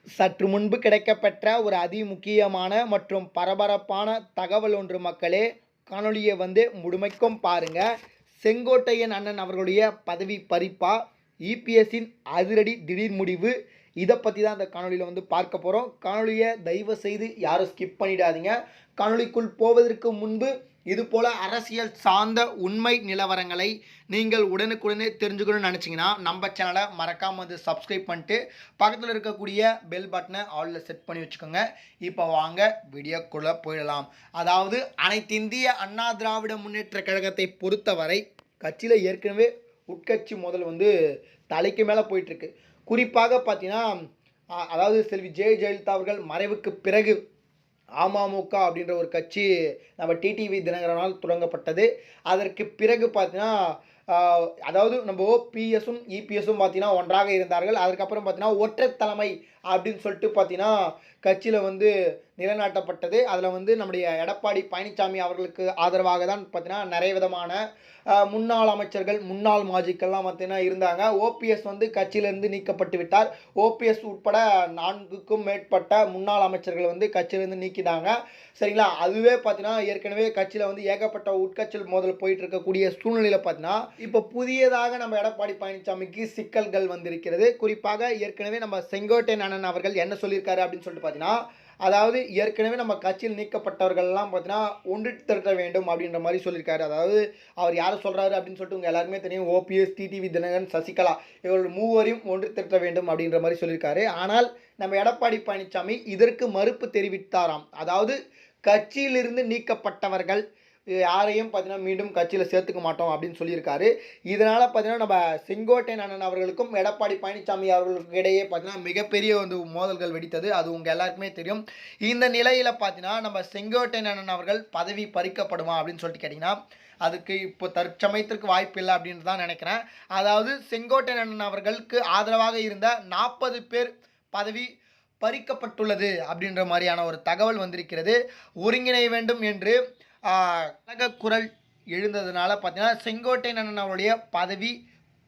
சற்று முன்பு கிடைக்கப்பெற்ற ஒரு அதிமுக்கியமான மற்றும் பரபரப்பான தகவல் ஒன்று மக்களே. காணொளியை முழுமைக்கும் பாருங்க. செங்கோட்டையன் அண்ணன் அவர்களுடைய பதவி பறிப்பா, இபிஎஸ்ஸின் அதிரடி திடீர் முடிவு, இதை பற்றி தான் அந்த காணொலியில் பார்க்க போகிறோம். காணொலியை தயவு செய்து யாரும் ஸ்கிப் பண்ணிடாதீங்க. காணொலிக்குள் போவதற்கு முன்பு இதுபோல் அரசியல் சார்ந்த உண்மை நிலவரங்களை நீங்கள் உடனுக்குடனே தெரிஞ்சுக்கணும்னு நினச்சிங்கன்னா நம்ம சேனலை மறக்காமல் சப்ஸ்கிரைப் பண்ணிட்டு பக்கத்தில் இருக்கக்கூடிய பெல் பட்டனை ஆலில் செட் பண்ணி வச்சுக்கோங்க. இப்போ வாங்க வீடியோக்குள்ளே போயிடலாம். அதாவது அனைத்து இந்திய அண்ணா திராவிட முன்னேற்ற கழகத்தை பொறுத்தவரை கட்சியில் ஏற்கனவே உட்கட்சி முதல் தலைக்கு மேலே போயிட்டுருக்கு. குறிப்பாக பார்த்தீங்கன்னா, அதாவது செல்வி ஜெயலலிதா அவர்கள் மறைவுக்கு பிறகு அமமுக அப்படின்ற ஒரு கட்சி நம்ம டிடிவி தினகரனால் தொடங்கப்பட்டது. அதற்கு பிறகு பார்த்தீங்கன்னா, அதாவது நம்ம பிஎஸும் இபிஎஸும் பார்த்தீங்கன்னா ஒன்றாக இருந்தார்கள். அதுக்கப்புறம் பார்த்தீங்கன்னா ஒற்றை தலைமை அப்படின்னு சொல்லிட்டு பார்த்தீங்கன்னா கட்சியில் நிலைநாட்டப்பட்டது. அதில் நம்முடைய எடப்பாடி பழனிசாமி அவர்களுக்கு ஆதரவாக தான் பார்த்தீங்கன்னா நிறைய விதமான முன்னாள் அமைச்சர்கள், முன்னாள் மாஜிக்கெல்லாம் பார்த்தீங்கன்னா இருந்தாங்க. ஓபிஎஸ் கட்சியிலிருந்து நீக்கப்பட்டு விட்டார். ஓபிஎஸ் உட்பட 4க்கும் மேற்பட்ட முன்னாள் அமைச்சர்கள் கட்சியிலிருந்து நீக்கிட்டாங்க. சரிங்களா? அதுவே பார்த்தீங்கன்னா ஏற்கனவே கட்சியில் ஏகப்பட்ட உட்கட்சியில் மோதல் போயிட்டு இருக்கக்கூடிய சூழ்நிலையில் பார்த்தீங்கன்னா இப்போ புதியதாக நம்ம எடப்பாடி பழனிசாமிக்கு சிக்கல்கள் வந்திருக்கிறது. குறிப்பாக ஏற்கனவே நம்ம செங்கோட்டையன் அண்ணன் அவர்கள் என்ன சொல்லியிருக்காரு அப்படின்னு சொல்லிட்டு பார்த்தீங்கன்னா, அதாவது ஏற்கனவே நம்ம கட்சியில் நீக்கப்பட்டவர்கள்லாம் பார்த்தீங்கன்னா ஒன்று திரட்ட வேண்டும் அப்படின்ற மாதிரி சொல்லியிருக்காரு. அதாவது அவர் யாரை சொல்கிறாரு அப்படின்னு சொல்லிட்டு உங்கள் எல்லாருமே தெரியும். ஓபிஎஸ், டிடிவி தினகரன், சசிகலா இவர்கள் மூவரையும் ஒன்று திரட்ட வேண்டும் அப்படின்ற மாதிரி சொல்லியிருக்காரு. ஆனால் நம்ம எடப்பாடி பழனிசாமி இதற்கு மறுப்பு தெரிவித்தாராம். அதாவது கட்சியிலிருந்து நீக்கப்பட்டவர்கள் யாரையும் பார்த்தீங்கன்னா மீண்டும் கட்சியில் சேர்த்துக்க மாட்டோம் அப்படின்னு சொல்லியிருக்காரு. இதனால் பார்த்தீங்கன்னா நம்ம செங்கோட்டையன் அண்ணன் அவர்களுக்கும் எடப்பாடி பழனிசாமி அவர்களுக்கு இடையே பார்த்தீங்கன்னா மிகப்பெரிய மோதல்கள் வெடித்தது. அது உங்கள் எல்லாருக்குமே தெரியும். இந்த நிலையில் பார்த்தீங்கன்னா நம்ம செங்கோட்டையன் அண்ணன் அவர்கள் பதவி பறிக்கப்படுமா அப்படின்னு சொல்லிட்டு கேட்டிங்கன்னா, அதுக்கு இப்போ தற்சமயத்திற்கு வாய்ப்பு இல்லை அப்படின்னு தான் நினைக்கிறேன். அதாவது செங்கோட்டையன் அண்ணன் அவர்களுக்கு ஆதரவாக இருந்த 40 பேர் பதவி பறிக்கப்பட்டுள்ளது அப்படின்ற மாதிரியான ஒரு தகவல் வந்திருக்கிறது. ஒருங்கிணை வேண்டும் என்று கழக குரல் எழுந்ததுனால பார்த்தீங்கன்னா செங்கோட்டையன் அண்ணன் அவருடைய பதவி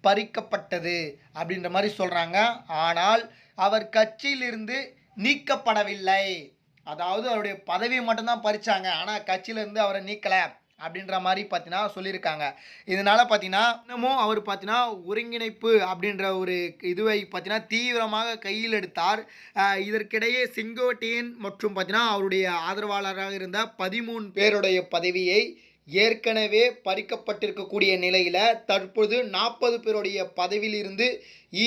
பறிக்கப்பட்டது அப்படின்ற மாதிரி சொல்கிறாங்க. ஆனால் அவர் கட்சியிலிருந்து நீக்கப்படவில்லை. அதாவது அவருடைய பதவியை மட்டும்தான் பறித்தாங்க, ஆனால் கட்சியிலேருந்து அவரை நீக்கலை அப்படின்ற மாதிரி பார்த்தீங்கன்னா சொல்லியிருக்காங்க. இதனால் பார்த்தீங்கன்னா இன்னமும் அவர் பார்த்தீங்கன்னா ஒருங்கிணைப்பு அப்படின்ற ஒரு இதுவை பார்த்தீங்கன்னா தீவிரமாக கையில் எடுத்தார். இதற்கிடையே செங்கோட்டையன் மற்றும் பார்த்தீங்கன்னா அவருடைய ஆதரவாளராக இருந்த 13 பேருடைய பதவியை ஏற்கனவே பறிக்கப்பட்டிருக்கக்கூடிய நிலையில் தற்போது 40 பேருடைய பதவியிலிருந்து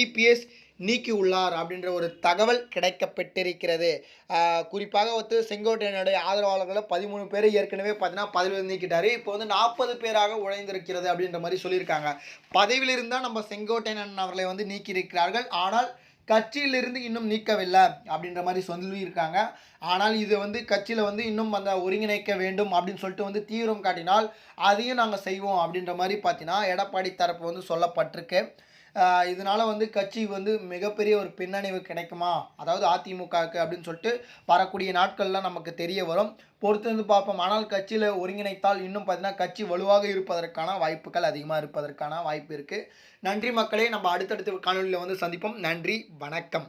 இபிஎஸ் நீக்கியுள்ளார் அப்படின்ற ஒரு தகவல் கிடைக்கப்பட்டிருக்கிறது. குறிப்பாக செங்கோட்டையனுடைய ஆதரவாளர்களை 13 பேர் ஏற்கனவே பார்த்தீங்கன்னா பதவியில் நீக்கிட்டார். இப்போ 40 பேராக உழைந்திருக்கிறது அப்படின்ற மாதிரி சொல்லியிருக்காங்க. பதவியில் இருந்தால் நம்ம செங்கோட்டையன் அவர்களை நீக்கியிருக்கிறார்கள். ஆனால் கட்சியிலிருந்து இன்னும் நீக்கவில்லை அப்படின்ற மாதிரி சொல்லியிருக்காங்க. ஆனால் இது கட்சியில் இன்னும் அந்த ஒருங்கிணைக்க வேண்டும் அப்படின்னு சொல்லிட்டு தீவிரம் காட்டினால் அதையும் நாங்கள் செய்வோம் அப்படின்ற மாதிரி பார்த்தீங்கன்னா எடப்பாடி தரப்பு சொல்லப்பட்டிருக்கு. இதனால் கட்சி மிகப்பெரிய ஒரு பின்னடைவு கிடைக்குமா, அதாவது அதிமுகவுக்கு அப்படின்னு சொல்லிட்டு வரக்கூடிய நாட்கள்லாம் நமக்கு தெரிய வரும். பொறுத்து பார்ப்போம். ஆனால் கட்சியில் ஒருங்கிணைத்தால் இன்னும் பார்த்தீங்கன்னா கட்சி வலுவாக இருப்பதற்கான வாய்ப்புகள் அதிகமாக இருப்பதற்கான வாய்ப்பு இருக்குது. நன்றி மக்களே. நம்ம அடுத்தடுத்த காணொலியில் சந்திப்போம். நன்றி, வணக்கம்.